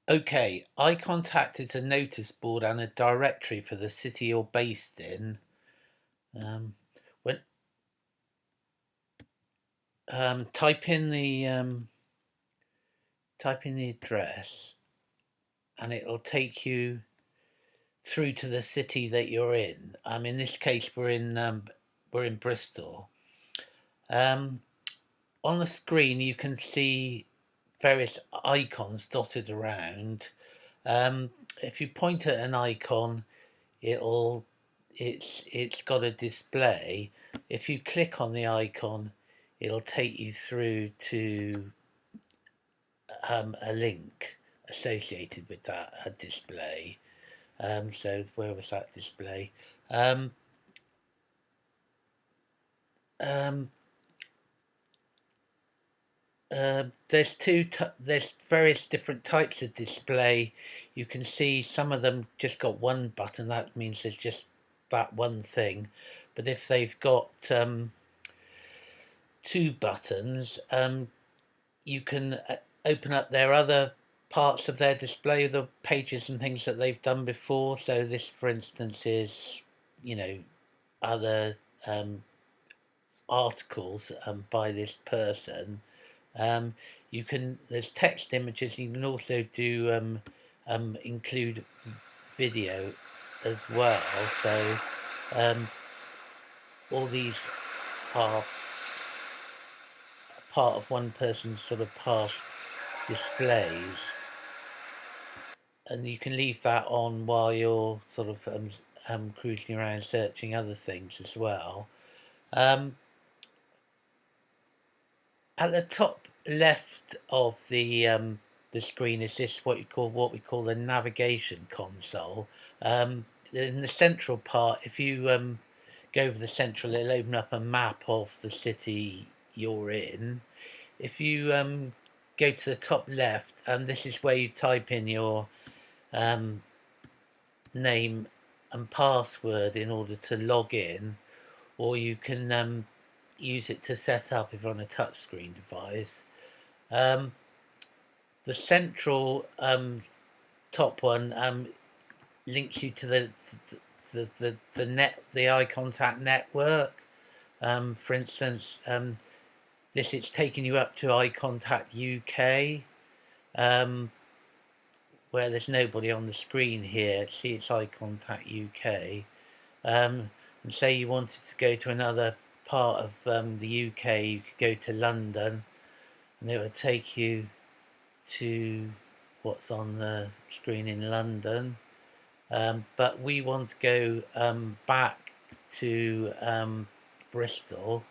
Okay, Icon-Tact is a notice board and a directory for the city you're based in. Um, when type in the address, and it'll take you through to the city that you're in. In this case, we're in Bristol. Um, on the screen, you can see various icons dotted around. Um, if you point at an icon, it'll it's got a display. If you click on the icon, it'll take you through to a link associated with that display. So where was that display? Um, um, there's various different types of display. You can see some of them just got one button. That means there's just that one thing. But if they've got two buttons, you can open up their other parts of their display, the pages and things that they've done before. So this, for instance, is, other articles by this person. You can There's text images. You can also do include video as well. So all these are part of one person's sort of past displays, and you can leave that on while you're sort of cruising around searching other things as well. Um, at the top left of the screen is what we call the navigation console. In the central part, if you go over the central, it'll open up a map of the city you're in. If you go to the top left, this is where you type in your um, name and password in order to log in, or you can use it to set up if you're on a touchscreen device. Um, the central top one links you to the Icon-Tact network. For instance, it's taking you up to Icon-Tact UK, where there's nobody on the screen here. See, it's Icon-Tact UK. And say you wanted to go to another part of the UK, you could go to London, and it would take you to what's on the screen in London. But we want to go back to Bristol,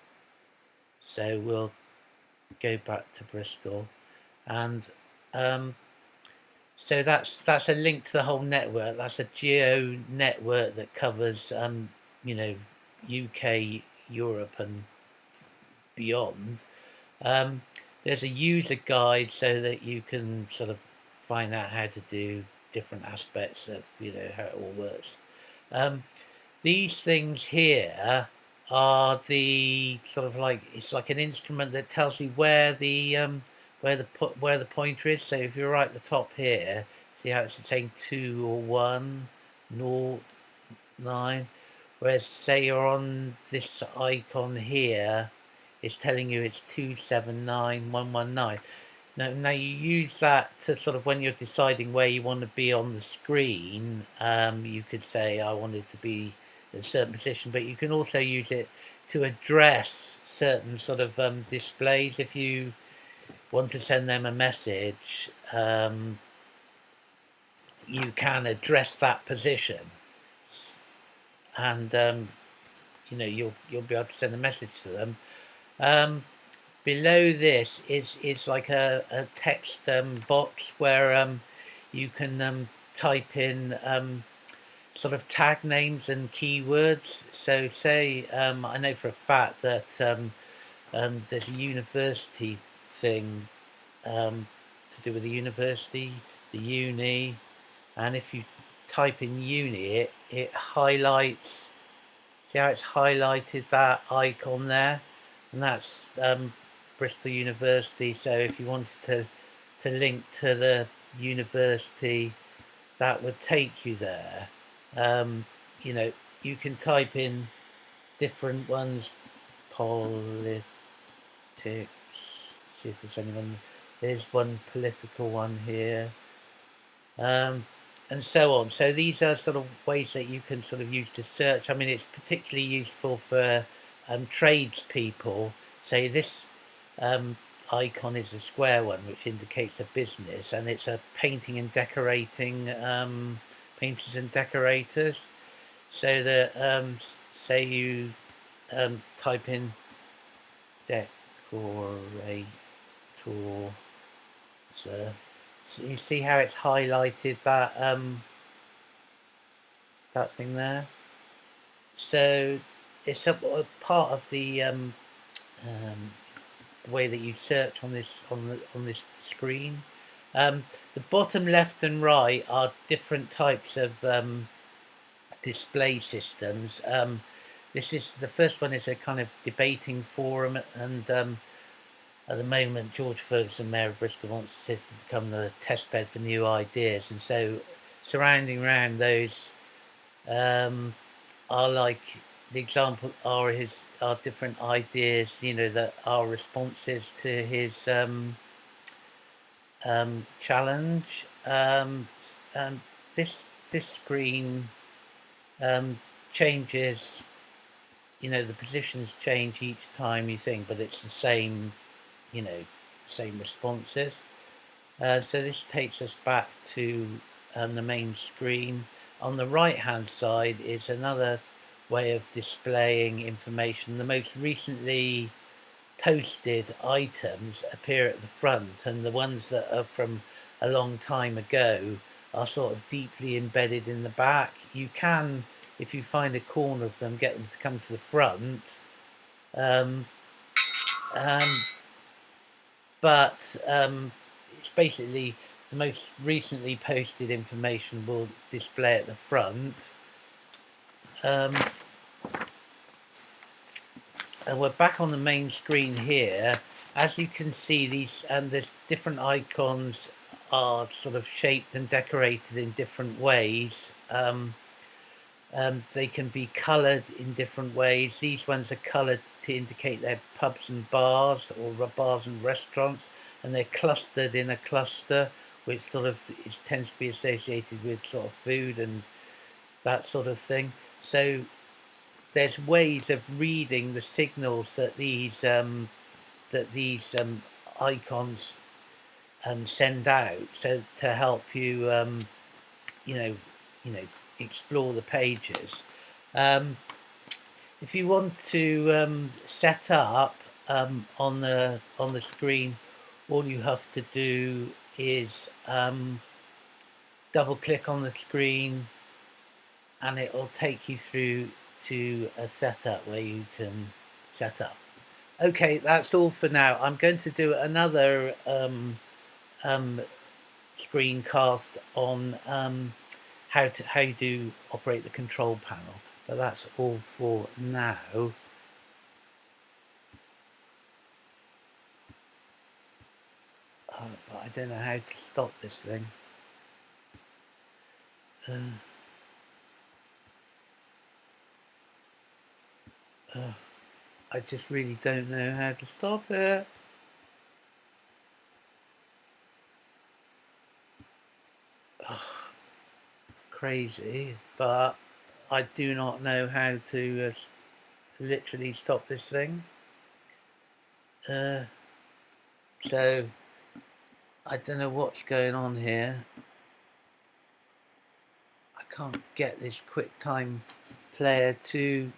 so we'll go back to Bristol, and so that's a link to the whole network. That's a geo network that covers UK, Europe, and beyond. There's a user guide so that you can sort of find out how to do different aspects of how it all works. These things here are the sort of like, it's like an instrument that tells you where the pointer is. So if you're right at the top here, see how it's saying 2 or 1, 0, 9. Whereas say you're on this icon here, it's telling you it's 279119. Now you use that to sort of, when you're deciding where you want to be on the screen, you could say I wanted to be in a certain position, but you can also use it to address certain sort of displays. If you want to send them a message, you can address that position, and you'll be able to send a message to them. Below this is like a text box where you can type in sort of tag names and keywords. So say I know for a fact that there's a university thing to do with the university, the uni, and if you type in uni, it highlights. See how it's highlighted that icon there, and that's Bristol University. So if you wanted to link to the university, that would take you there. You know, you can type in different ones, politics, see if there's anyone, there's one political one here, and so on. So these are sort of ways that you can sort of use to search. I mean, it's particularly useful for tradespeople. Say this icon is a square one, which indicates a business, and it's a painting and decorating, painters and decorators. So that say you type in decorator, so you see how it's highlighted that that thing there. So it's a part of the way that you search on this on this screen. The bottom left and right are different types of display systems. This is the first one is a kind of debating forum, and at the moment George Ferguson, Mayor of Bristol, wants it to become the testbed for new ideas, and so surrounding around those are like the example are different ideas, you know, that are responses to his challenge. This screen changes, you know, the positions change each time you think, but it's the same, you know, same responses. So this takes us back to the main screen. On the right hand side is another way of displaying information. The most recently posted items appear at the front, and the ones that are from a long time ago are sort of deeply embedded in the back. You can, if you find a corner of them, get them to come to the front, but it's basically the most recently posted information will display at the front. And we're back on the main screen here. As you can see, these and the different icons are sort of shaped and decorated in different ways. They can be coloured in different ways. These ones are coloured to indicate they're pubs and bars, or bars and restaurants, and they're clustered in a cluster, which sort of tends to be associated with sort of food and that sort of thing. So there's ways of reading the signals that these icons send out, so to help you you know explore the pages. If you want to set up on the screen, all you have to do is double click on the screen, and it will take you through to a setup where you can set up. Okay, that's all for now. I'm going to do another screencast on how you do operate the control panel, but that's all for now. But I don't know how to stop this thing. I just really don't know how to stop it. Crazy, but I do not know how to literally stop this thing. So I don't know what's going on here. I can't get this QuickTime player to